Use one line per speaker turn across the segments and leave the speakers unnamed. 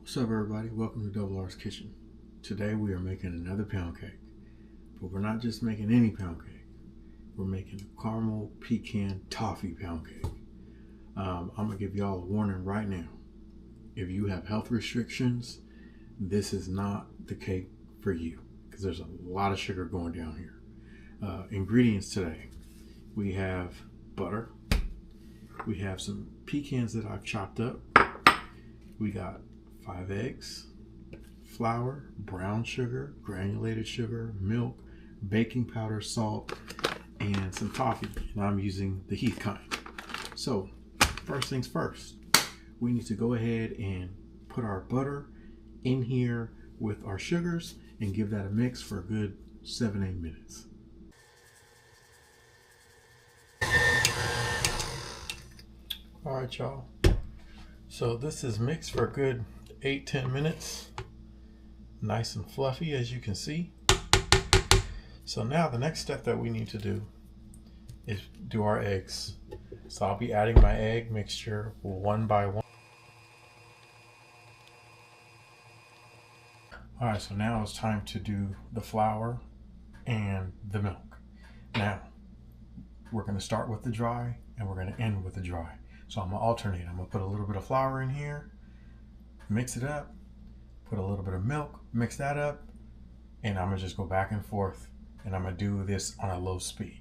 What's up, everybody? Welcome to Double R's Kitchen. Today we are making another pound cake, but we're not just making any pound cake. We're making a caramel pecan toffee pound cake. I'm gonna give y'all a warning right now. If you have health restrictions, this is not the cake for you because there's a lot of sugar going down here. Ingredients today: we have butter, we have some pecans that I've chopped up, we got 5 eggs, flour, brown sugar, granulated sugar, milk, baking powder, salt, and some toffee. And I'm using the Heath kind. So first things first, we need to go ahead and put our butter in here with our sugars and give that a mix for a good 7-8 minutes. All right, y'all. So this is mixed for a good 8-10 minutes. Nice and fluffy, as you can see. So now the next step that we need to do is do our eggs. So I'll be adding my egg mixture one by one. All right, so now it's time to do the flour and the milk. Now, we're gonna start with the dry and we're gonna end with the dry. So I'm gonna alternate. I'm gonna put a little bit of flour in here, mix it up, put a little bit of milk, mix that up, and I'm gonna just go back and forth, and I'm gonna do this on a low speed.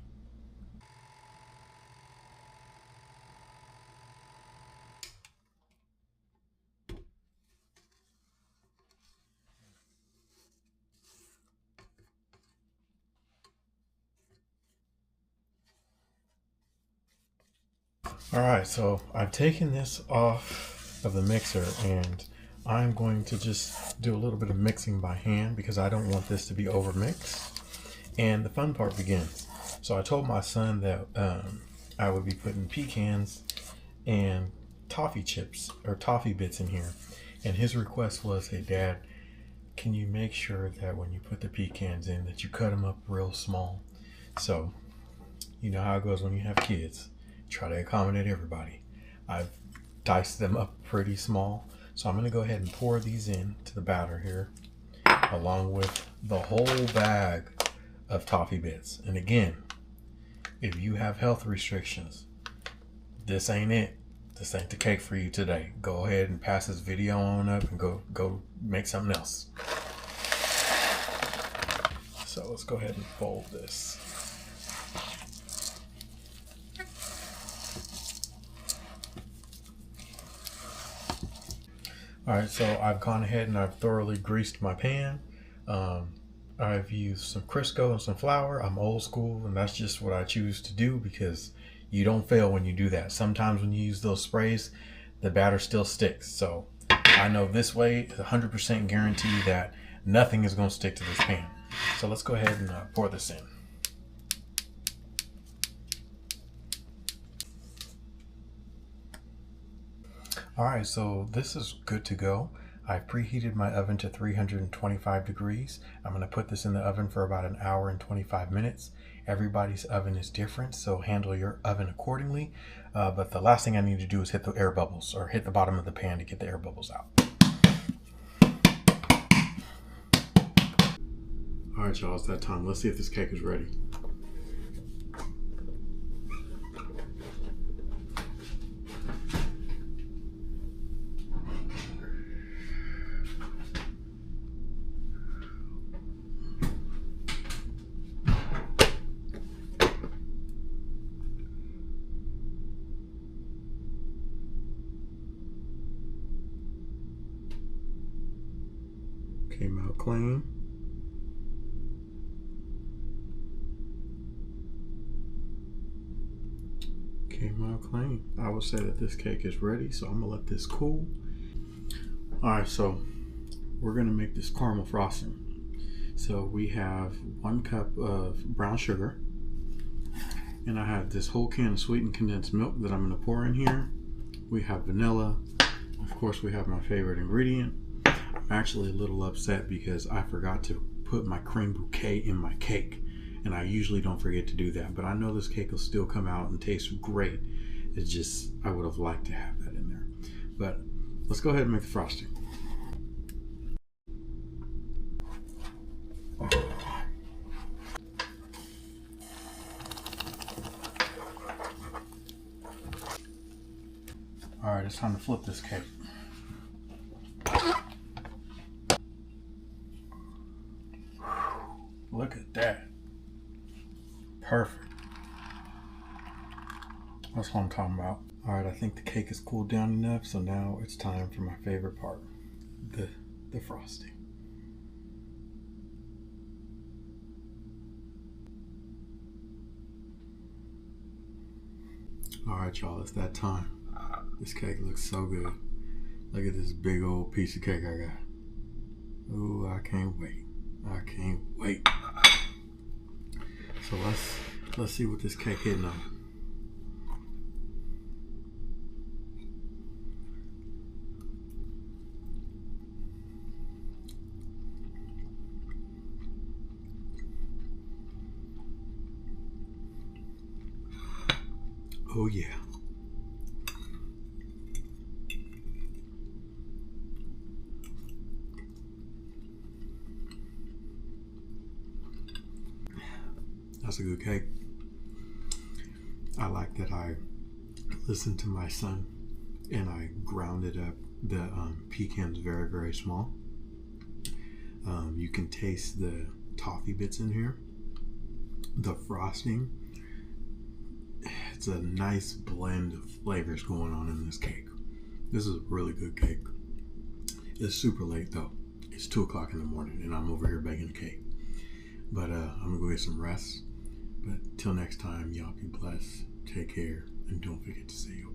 All right, so I've taken this off of the mixer and I'm going to just do a little bit of mixing by hand because I don't want this to be over mixed. And the fun part begins. So I told my son that I would be putting pecans and toffee chips or toffee bits in here. And his request was, hey Dad, can you make sure that when you put the pecans in that you cut them up real small? So you know how it goes when you have kids. Try to accommodate everybody. I've diced them up pretty small. So I'm gonna go ahead and pour these in to the batter here, along with the whole bag of toffee bits. And again, if you have health restrictions, this ain't it. This ain't the cake for you today. Go ahead and pass this video on up and go make something else. So let's go ahead and fold this. All right, so I've gone ahead and I've thoroughly greased my pan. I've used some Crisco and some flour. I'm old school, and that's just what I choose to do because you don't fail when you do that. Sometimes when you use those sprays, the batter still sticks. So I know this way is 100% guarantee that nothing is going to stick to this pan. So let's go ahead and pour this in. All right, so this is good to go. I've preheated my oven to 325 degrees. I'm gonna put this in the oven for about 1 hour and 25 minutes. Everybody's oven is different, so handle your oven accordingly. But the last thing I need to do is hit the air bubbles, or hit the bottom of the pan to get the air bubbles out. All right, y'all, it's that time. Let's see if this cake is ready. Came out clean. Came out clean. I would say that this cake is ready, so I'm gonna let this cool. All right, so we're gonna make this caramel frosting. So we have 1 cup of brown sugar, and I have this whole can of sweetened condensed milk that I'm gonna pour in here. We have vanilla. Of course, we have my favorite ingredient. I'm actually a little upset because I forgot to put my creme bouquet in my cake, and I usually don't forget to do that, but I know this cake will still come out and taste great. It's just, I would have liked to have that in there. But let's go ahead and make the frosting. All right, it's time to flip this cake. Look at that. Perfect. That's what I'm talking about. All right, I think the cake is cooled down enough, so now it's time for my favorite part, the frosting. All right, y'all, it's that time. This cake looks so good. Look at this big old piece of cake I got. Ooh, I can't wait. I can't wait. So let's see what this cake hitting on. Oh yeah. That's a good cake. I like that I listened to my son and I grounded up the pecans very, very small. You can taste the toffee bits in here. The frosting. It's a nice blend of flavors going on in this cake. This is a really good cake. It's super late though. It's 2 o'clock in the morning and I'm over here baking a cake. But I'm gonna go get some rest. But till next time, y'all be blessed. Take care and don't forget to say your